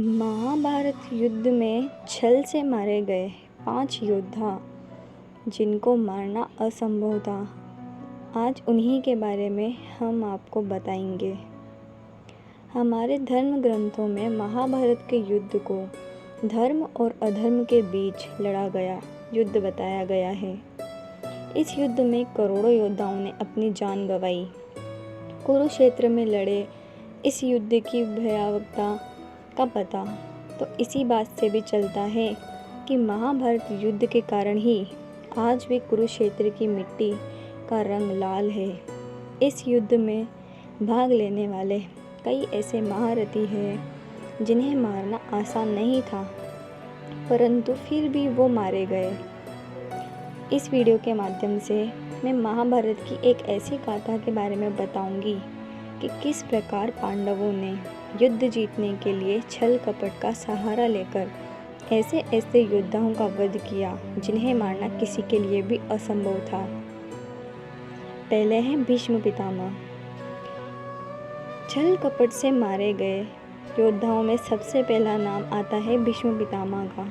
महाभारत युद्ध में छल से मारे गए 5 योद्धा जिनको मारना असंभव था। आज उन्हीं के बारे में हम आपको बताएंगे। हमारे धर्म ग्रंथों में महाभारत के युद्ध को धर्म और अधर्म के बीच लड़ा गया युद्ध बताया गया है। इस युद्ध में करोड़ों योद्धाओं ने अपनी जान गंवाई। कुरुक्षेत्र में लड़े इस युद्ध की भयावहता का पता तो इसी बात से भी चलता है कि महाभारत युद्ध के कारण ही आज भी कुरुक्षेत्र की मिट्टी का रंग लाल है। इस युद्ध में भाग लेने वाले कई ऐसे महारथी हैं जिन्हें मारना आसान नहीं था, परंतु फिर भी वो मारे गए। इस वीडियो के माध्यम से मैं महाभारत की एक ऐसी गाथा के बारे में बताऊंगी कि किस प्रकार पांडवों ने युद्ध जीतने के लिए छल कपट का सहारा लेकर ऐसे ऐसे योद्धाओं का वध किया जिन्हें मारना किसी के लिए भी असंभव था। पहले हैं भीष्म पितामह। छल कपट से मारे गए योद्धाओं में सबसे पहला नाम आता है भीष्म पितामह का।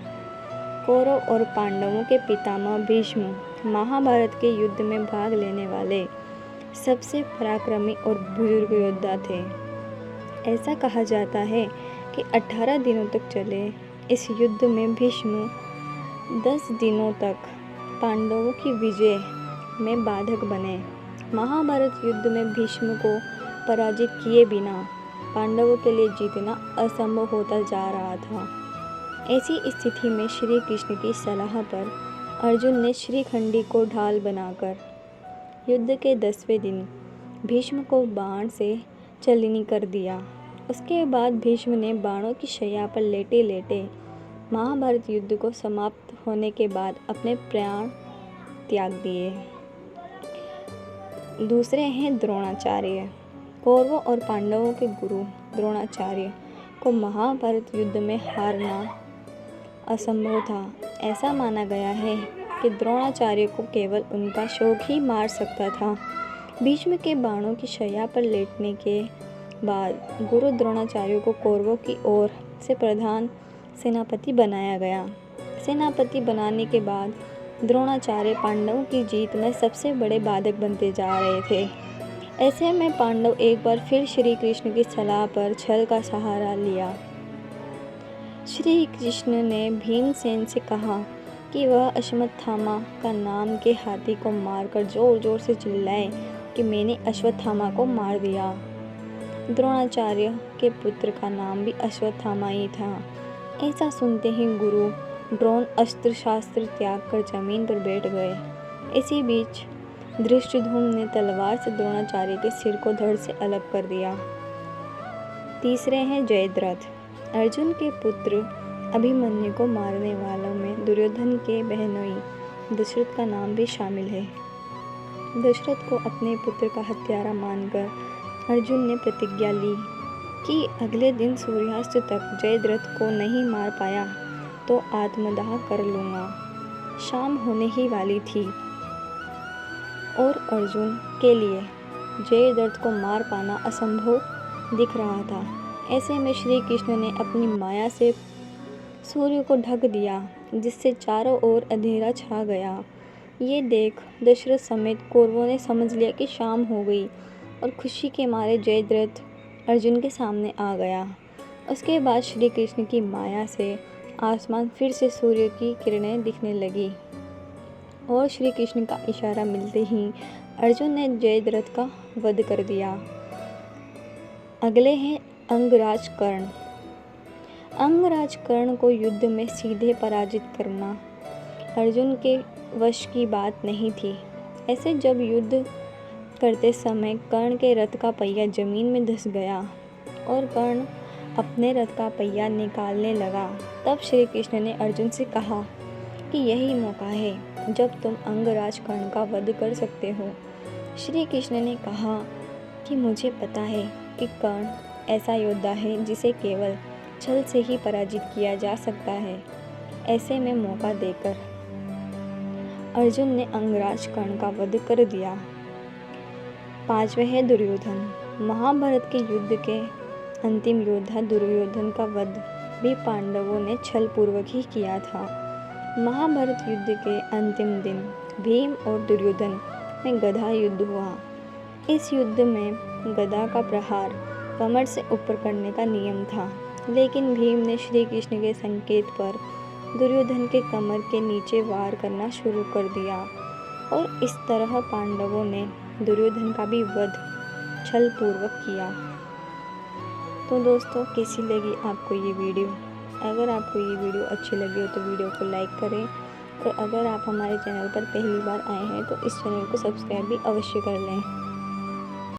कौरव और पांडवों के पितामह भीष्म महाभारत के युद्ध में भाग लेने वाले सबसे पराक्रमी और बुजुर्ग योद्धा थे। ऐसा कहा जाता है कि 18 दिनों तक चले इस युद्ध में भीष्म 10 दिनों तक पांडवों की विजय में बाधक बने। महाभारत युद्ध में भीष्म को पराजित किए बिना पांडवों के लिए जीतना असंभव होता जा रहा था। ऐसी स्थिति में श्री कृष्ण की सलाह पर अर्जुन ने श्रीखंडी को ढाल बनाकर युद्ध के 10वें दिन भीष्म को बाण से चलनी कर दिया। उसके बाद भीष्म ने बाणों की शैया पर लेटे लेटे महाभारत युद्ध को समाप्त होने के बाद अपने प्राण त्याग दिए। दूसरे हैं द्रोणाचार्य। कौरवों और पांडवों के गुरु द्रोणाचार्य को महाभारत युद्ध में हारना असंभव था। ऐसा माना गया है कि द्रोणाचार्य को केवल उनका शौक ही मार सकता था। भीष्म के बाणों की शैया पर लेटने के बाद गुरु द्रोणाचार्य को कौरवों की ओर से प्रधान सेनापति बनाया गया। सेनापति बनाने के बाद द्रोणाचार्य पांडवों की जीत में सबसे बड़े बाधक बनते जा रहे थे। ऐसे में पांडव एक बार फिर श्री कृष्ण की सलाह पर छल का सहारा लिया। श्री कृष्ण ने भीमसेन से कहा कि वह अश्वत्थामा का नाम के हाथी को मारकर जोर जोर से चिल्लाए कि मैंने अश्वत्थामा को मार दिया। द्रोणाचार्य के पुत्र का नाम भी अश्वत्थामा ही था। ऐसा सुनते ही गुरु द्रोण अस्त्र शास्त्र त्याग कर जमीन पर बैठ गए। इसी बीच धृष्टद्युम्न ने तलवार से द्रोणाचार्य के सिर को धड़ से अलग कर दिया। तीसरे हैं जयद्रथ। अर्जुन के पुत्र अभिमन्यु को मारने वालों में दुर्योधन के बहनोई दशरथ का नाम भी शामिल है। दशरथ को अपने पुत्र का हत्यारा मानकर अर्जुन ने प्रतिज्ञा ली कि अगले दिन सूर्यास्त तक जयद्रथ को नहीं मार पाया तो आत्मदाह कर लूँगा। शाम होने ही वाली थी और अर्जुन के लिए जयद्रथ को मार पाना असंभव दिख रहा था। ऐसे में श्री कृष्ण ने अपनी माया से सूर्य को ढक दिया, जिससे चारों ओर अंधेरा छा गया। ये देख दशरथ समेत कौरवों ने समझ लिया कि शाम हो गई और खुशी के मारे जयद्रथ अर्जुन के सामने आ गया। उसके बाद श्री कृष्ण की माया से आसमान फिर से सूर्य की किरणें दिखने लगी और श्री कृष्ण का इशारा मिलते ही अर्जुन ने जयद्रथ का वध कर दिया। अगले हैं अंगराज कर्ण। अंगराज कर्ण को युद्ध में सीधे पराजित करना अर्जुन के वश की बात नहीं थी। ऐसे जब युद्ध करते समय कर्ण के रथ का पहिया जमीन में धंस गया और कर्ण अपने रथ का पहिया निकालने लगा, तब श्री कृष्ण ने अर्जुन से कहा कि यही मौका है जब तुम अंगराज कर्ण का वध कर सकते हो। श्री कृष्ण ने कहा कि मुझे पता है कि कर्ण ऐसा योद्धा है जिसे केवल छल से ही पराजित किया जा सकता है। ऐसे में मौका देकर अर्जुन ने अंगराज कर्ण का वध कर दिया। पांचवें है दुर्योधन। महाभारत के युद्ध के अंतिम योद्धा दुर्योधन का वध भी पांडवों ने छल पूर्वक ही किया था। महाभारत युद्ध के अंतिम दिन भीम और दुर्योधन में गदा युद्ध हुआ। इस युद्ध में गदा का प्रहार कमर से ऊपर करने का नियम था, लेकिन भीम ने श्री कृष्ण के संकेत पर दुर्योधन के कमर के नीचे वार करना शुरू कर दिया और इस तरह पांडवों ने दुर्योधन का भी वध छल पूर्वक किया। तो दोस्तों, कैसी लगी आपको ये वीडियो? अगर आपको ये वीडियो अच्छी लगी हो तो वीडियो को लाइक करें, और अगर आप हमारे चैनल पर पहली बार आए हैं तो इस चैनल को सब्सक्राइब भी अवश्य कर लें।